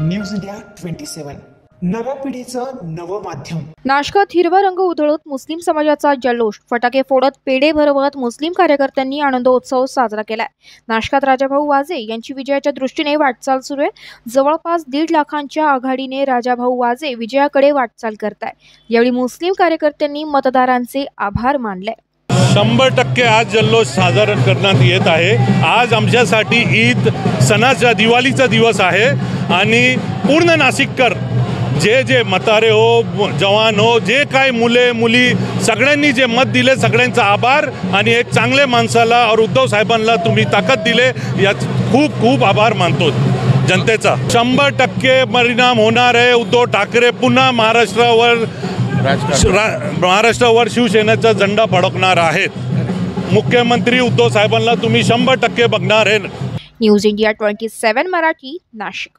News India 27 नव्या पिढीचं नवं माध्यम। नाशकात हिरवा रंग उधळत मुस्लिम समाजाचा जल्लोष, फटाके फोडत पेढे भरवत मुस्लिम कार्यकर्त्यांनी आनंदोत्सव साजरा केलाय। नाशकात राजाभाऊ वाजे यांची विजयाच्या दृष्टीने वाटचाल सुरू आहे। जवळपास 1.5 लाखांच्या आघाडीने राजाभाऊ वाजे विजयाकडे वाटचाल करताय। यावेळी मुस्लिम कार्यकर्त्यांनी मतदारांचे आभार मानले। 100% आज जल्लोष साजरा करण्यात येत आहे। आज आमच्यासाठी ईद सणाचा दिवाळीचा दिवस आहे आणि पूर्ण नाशिककर जे म्हातारे हो, जवान हो, जे काय मुले मुली सगळ्यांनी जे मत दिले सगळ्यांचा आभार आणि एक चांगले माणसाला और उद्धव साहेबांना तुम्ही ताकद दिले यात खूप खूप आभार मानतो जनतेचा। 100% परिणाम होणार आहे। उद्धव ठाकरे पुन्हा महाराष्ट्रावर शिवसेनेचा झेंडा फडकणार आहेत। मुख्यमंत्री उद्धव साहेबांना तुम्ही 100% बघणार आहे। News India 27 Marathi, Nashik.